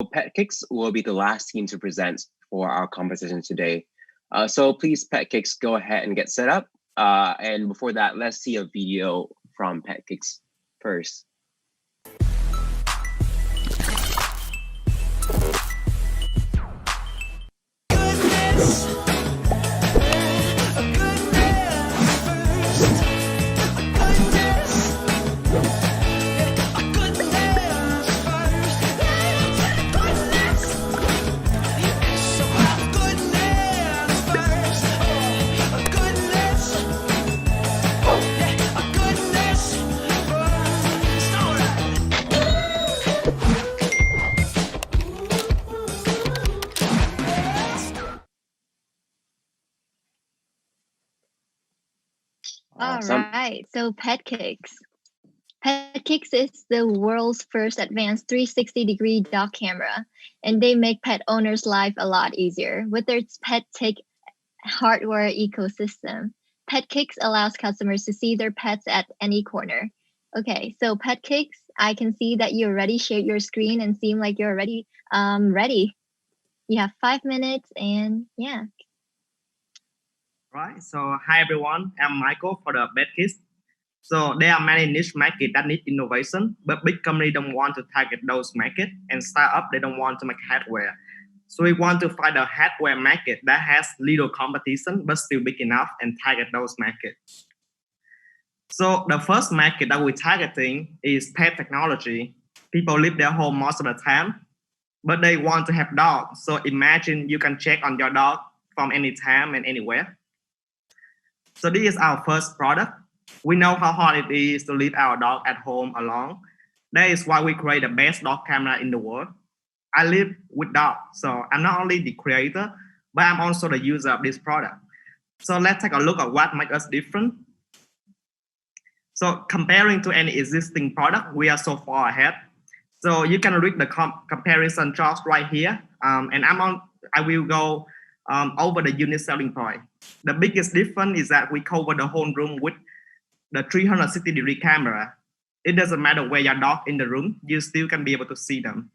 Petkix will be the last team to present for our competition today. So please, Petkix, go ahead and get set up. And before that, let's see a video from Petkix first. Awesome. All right, so Petkix. Petkix is the world's first advanced 360-degree dog camera, and they make pet owners' life a lot easier with their pet tech hardware ecosystem. Petkix allows customers to see their pets at any corner. Okay, so Petkix, I can see that you already shared your screen and seem like you're already ready. You have 5 minutes and yeah. Right, so hi everyone, I'm Michael for the Petkix. So there are many niche markets that need innovation, but big companies don't want to target those markets, and startup they don't want to make hardware. So we want to find a hardware market that has little competition but still big enough and target those markets. So the first market that we're targeting is pet technology. People leave their home most of the time, but they want to have dogs. So imagine you can check on your dog from any time and anywhere. So this is our first product. We know how hard it is to leave our dog at home alone. That is why we create the best dog camera in the world. I live with dogs, so I'm not only the creator, but I'm also the user of this product. So let's take a look at what makes us different. So comparing to any existing product, we are so far ahead. So you can read the comparison charts right here, and I will go over the unit selling point. The biggest difference is that we cover the whole room with the 360-degree camera. It doesn't matter where your dog in the room, you still can be able to see them.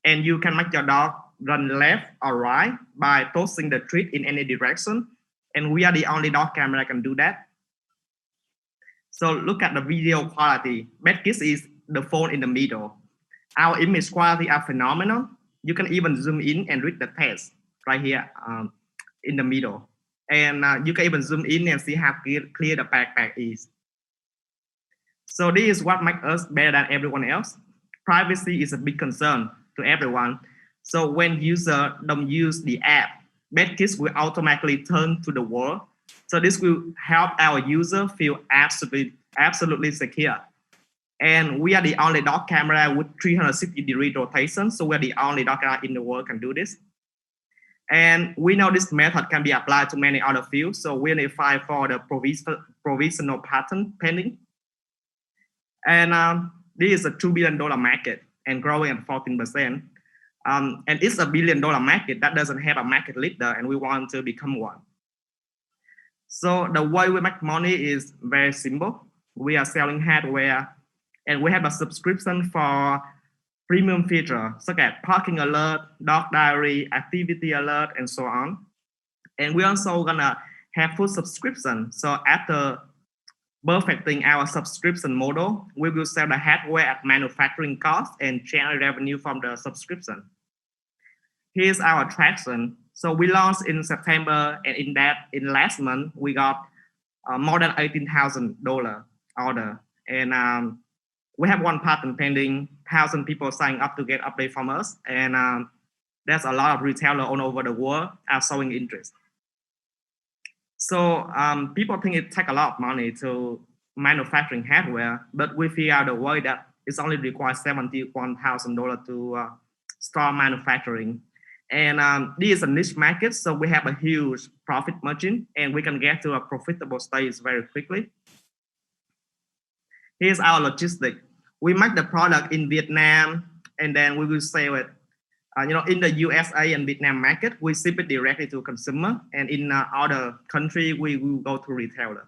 And you can make your dog run left or right by tossing the treat in any direction. And we are the only dog camera that can do that. So look at the video quality. Petkix is the phone in the middle. Our image quality are phenomenal. You can even zoom in and read the text right here in the middle. And you can even zoom in and see how clear the backpack is. So this is what makes us better than everyone else. Privacy is a big concern to everyone. So when users don't use the app, Petkix will automatically turn to the wall. So this will help our user feel absolutely secure. And we are the only dog camera with 360-degree rotation. So we're the only dog camera in the world can do this. And we know this method can be applied to many other fields. So we need to file for the provisional patent pending. And this is a $2 billion market and growing at 14%. And it's a $1 billion market that doesn't have a market leader, and we want to become one. So the way we make money is very simple. We are selling hardware, and we have a subscription for premium features such as parking alert, dog diary, activity alert, and so on. And we're also gonna have full subscription. So after perfecting our subscription model, we will sell the hardware at manufacturing cost and generate revenue from the subscription. Here's our traction. So we launched in September, and in last month, we got more than $18,000 order. And we have one patent pending, 1,000 people signing up to get update from us. And there's a lot of retailers all over the world are showing interest. So people think it takes a lot of money to manufacturing hardware, but we figure out a way that it's only requires $71,000 to start manufacturing. And this is a niche market, so we have a huge profit margin, and we can get to a profitable stage very quickly. Here's our logistics. We make the product in Vietnam, and then we will sell it. In the USA and Vietnam market, we ship it directly to consumer, and in other countries, we will go to retailer.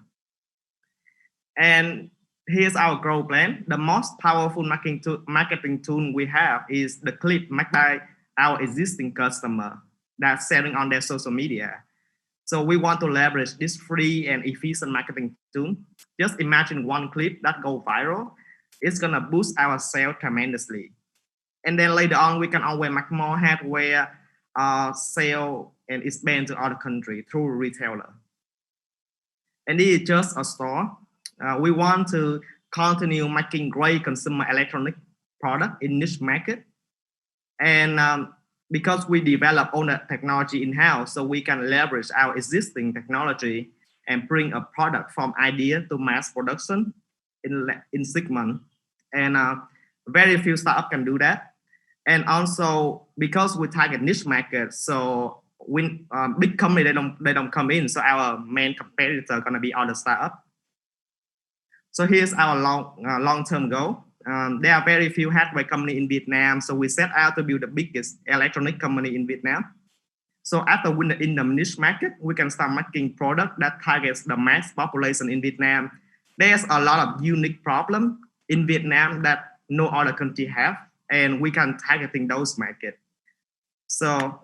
And here's our growth plan. The most powerful marketing tool we have is the clip made by our existing customer that's selling on their social media. So we want to leverage this free and efficient marketing tool. Just imagine one clip that go viral. It's gonna boost our sales tremendously. And then later on, we can always make more hardware, sell and expand to other country through retailer. And this is just a store. We want to continue making great consumer electronic product in niche market. And because we develop all the technology in-house, so we can leverage our existing technology and bring a product from idea to mass production in 6 months. And very few startups can do that. And also because we target niche market, so when big company they don't come in, so our main competitor gonna be other startup. So here's our long-term goal. There are very few hardware company in Vietnam, so we set out to build the biggest electronic company in Vietnam. So after winning in the niche market, we can start making product that targets the mass population in Vietnam. There's a lot of unique problem in Vietnam that no other country have, and we can targeting those market. So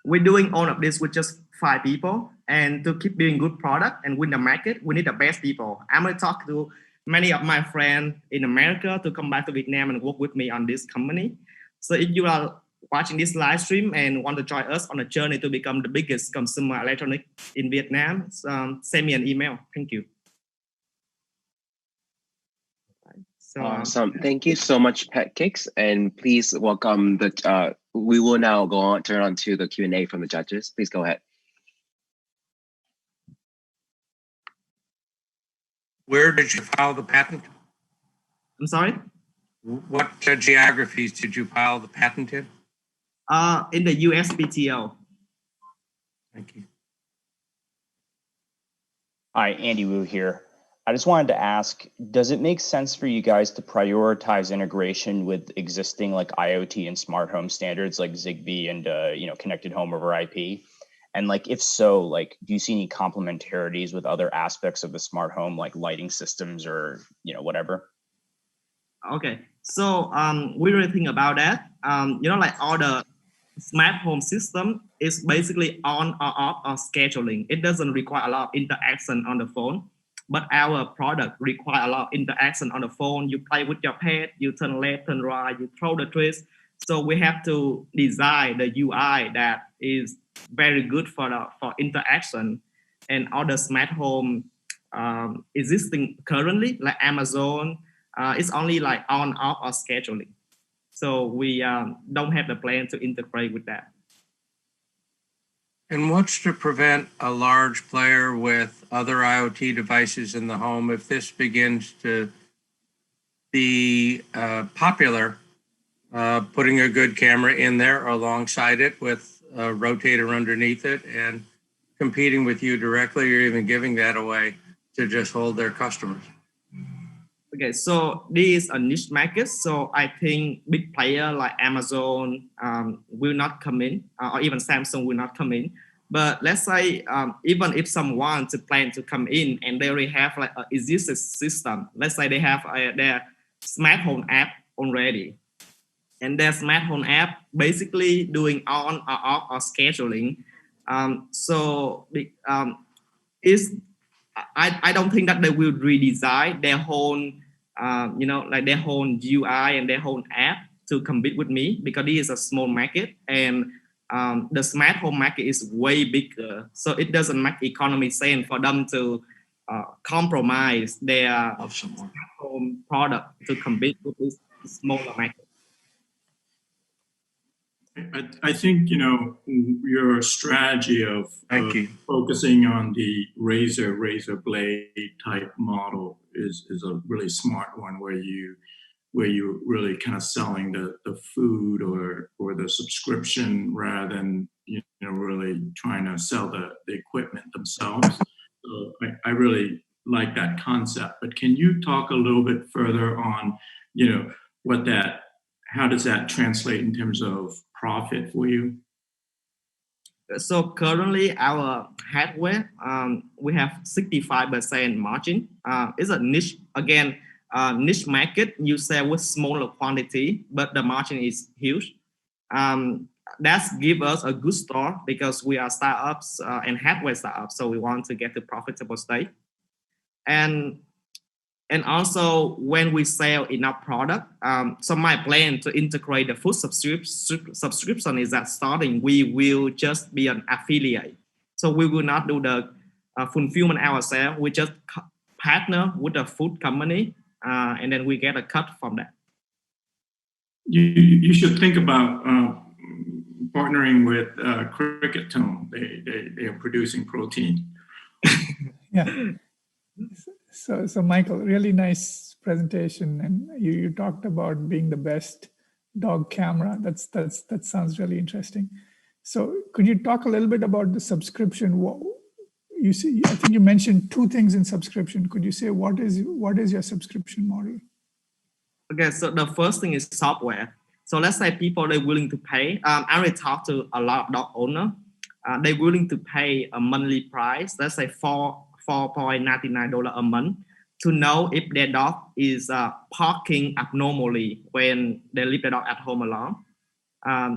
we're doing all of this with just 5 people, and to keep doing good product and win the market, we need the best people. I'm going to talk to many of my friends in America to come back to Vietnam and work with me on this company. So if you are watching this live stream and want to join us on a journey to become the biggest consumer electronic in Vietnam, send me an email. Thank you. So, awesome. Thank you so much, Petkix. And please welcome the, we will now turn on to the Q&A from the judges. Please go ahead. Where did you file the patent? I'm sorry? What geographies did you file the patent in? In the USPTO. Thank you. Hi, Andy Wu here. I just wanted to ask, does it make sense for you guys to prioritize integration with existing like IoT and smart home standards like Zigbee and connected home over IP? And like, if so, like, do you see any complementarities with other aspects of the smart home, like lighting systems or, whatever? Okay, so we really think about that. Like all the smart home system is basically on or off or scheduling. It doesn't require a lot of interaction on the phone, but our product require a lot of interaction on the phone. You play with your pet, you turn left, turn right, you throw the twist. So we have to design the UI that is very good for interaction. And all the smart home existing currently, like Amazon, it's only like on, off, or scheduling. So we don't have the plan to integrate with that. And what's to prevent a large player with other IoT devices in the home, if this begins to be popular, putting a good camera in there alongside it with a rotator underneath it and competing with you directly or even giving that away to just hold their customers? Okay, so this is a niche market. So I think big player like Amazon will not come in, or even Samsung will not come in. But let's say even if someone to plan to come in and they already have like an existing system, let's say they have their smart home app already, and their smart home app basically doing on or off or scheduling. I don't think that they will redesign their whole, like their whole UI and their whole app to compete with me, because this is a small market and the smart home market is way bigger. So it doesn't make economic sense for them to compromise their smart home product to compete with this smaller market. I think, your strategy of focusing on the razor blade type model is a really smart one, where you really kind of selling the food or the subscription rather than really trying to sell the equipment themselves. So I really like that concept. But can you talk a little bit further on how does that translate in terms of profit for you? So currently our hardware, we have 65% margin. It's a niche, again, niche market. You sell with smaller quantity, but the margin is huge. That's give us a good start because we are startups and hardware startups. So we want to get to profitable state. And also when we sell enough product, so my plan to integrate the food subscription is that starting we will just be an affiliate. So we will not do the fulfillment ourselves. We just partner with a food company, and then we get a cut from that. You should think about partnering with Cricket Tone. They are producing protein. Yeah. So Michael, really nice presentation, and you talked about being the best dog camera. That sounds really interesting. So could you talk a little bit about the subscription? You see, I think you mentioned two things in subscription. Could you say what is your subscription model? Okay, so the first thing is software. So let's say people are willing to pay. I already talked to a lot of dog owners. They're willing to pay a monthly price. Let's say $4.99 a month to know if their dog is parking abnormally when they leave the dog at home alone.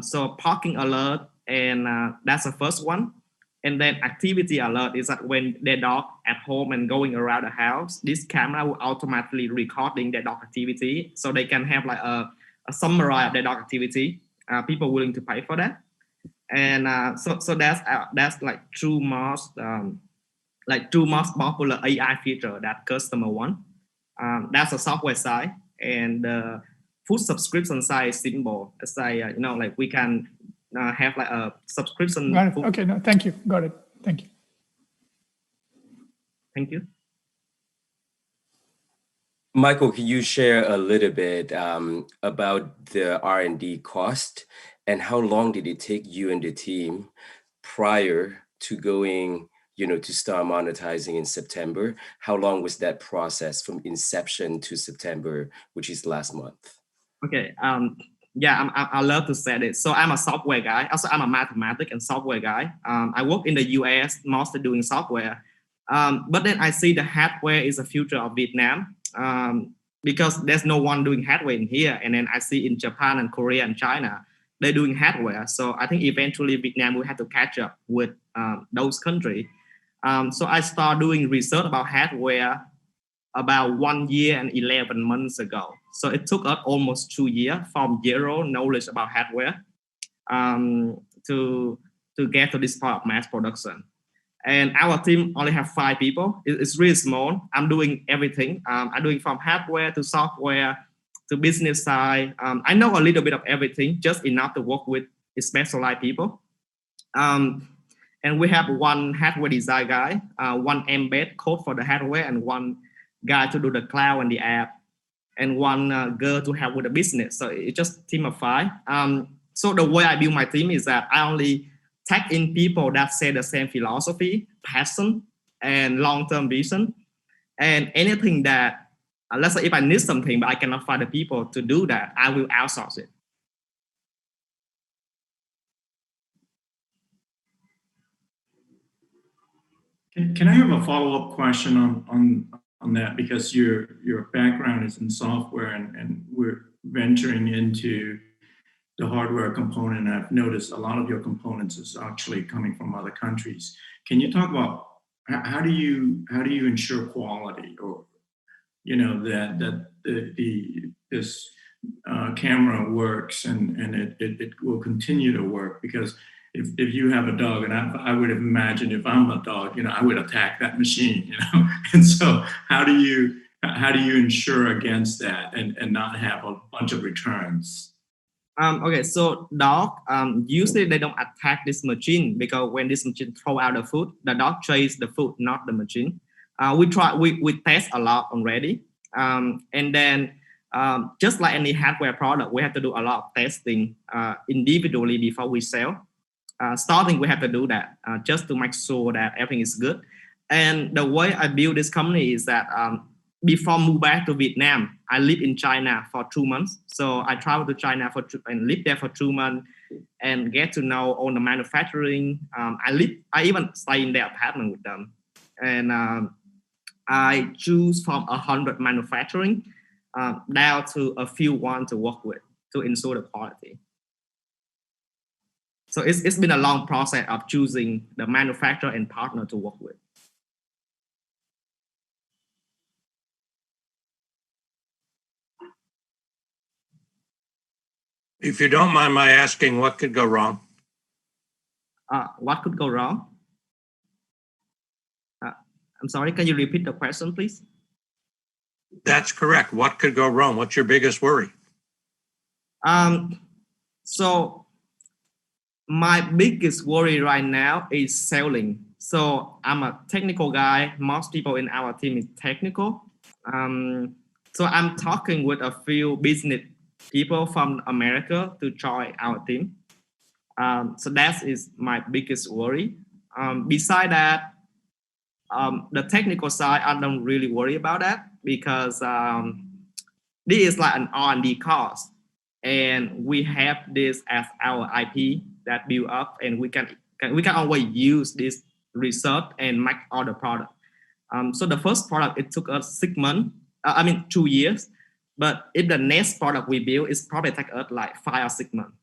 So parking alert, and that's the first one. And then activity alert is that when their dog at home and going around the house, this camera will automatically recording their dog activity, so they can have like a summary of their dog activity. People willing to pay for that, and so that's like two most popular AI feature that customer want. That's the software side, and the food subscription side is simple. It's like like we can have like a subscription. Got it. Okay, no, thank you. Got it. Thank you. Thank you. Michael, can you share a little bit about the R&D cost and how long did it take you and the team prior to going, to start monetizing in September? How long was that process from inception to September, which is last month? Okay. Yeah, I love to say it. So I'm a software guy. Also, I'm a mathematics and software guy. I work in the US, mostly doing software. But then I see the hardware is the future of Vietnam because there's no one doing hardware in here. And then I see in Japan and Korea and China, they're doing hardware. So I think eventually Vietnam will have to catch up with those countries. So I started doing research about hardware about 1 year and 11 months ago. So it took us almost 2 years from zero knowledge about hardware to get to this point of mass production. And our team only have 5 people. It's really small. I'm doing everything. I'm doing from hardware to software to business side. I know a little bit of everything, just enough to work with specialized people. And we have one hardware design guy, one embed code for the hardware, and one guy to do the cloud and the app, and one girl to help with the business. So it's just a team of 5. So the way I build my team is that I only tag in people that say the same philosophy, passion, and long-term vision. And anything that, let's say if I need something, but I cannot find the people to do that, I will outsource it. Can I have a follow-up question on that? Because your background is in software and we're venturing into the hardware component. I've noticed a lot of your components is actually coming from other countries. Can you talk about how do you ensure quality, or that this camera works and it will continue to work? Because if you have a dog, and I would imagine if I'm a dog, I would attack that machine, And so how do you ensure against that and not have a bunch of returns? Okay, so dog usually they don't attack this machine, because when this machine throw out the food, the dog chase the food, not the machine. We test a lot already, and then just like any hardware product, we have to do a lot of testing individually before we sell. Starting, we have to do that just to make sure that everything is good. And the way I build this company is that before move back to Vietnam, I lived in China for 2 months. So I traveled to China and lived there for 2 months. and get to know all the manufacturing. I even stay in their apartment with them, and I choose from 100 manufacturing down to a few one to work with to ensure the quality. So it's been a long process of choosing the manufacturer and partner to work with. If you don't mind my asking, what could go wrong? What could go wrong? I'm sorry, can you repeat the question, please? That's correct. What could go wrong? What's your biggest worry? So my biggest worry right now is selling. So I'm a technical guy. Most people in our team is technical. So I'm talking with a few business people from America to join our team. So that is my biggest worry. Beside that, the technical side, I don't really worry about that because this is like an R&D cost, and we have this as our IP that build up, and we can always use this research and make other product. So the first product, it took us 6 months. 2 years. But if the next product we build, it's probably take us like 5 or 6 months.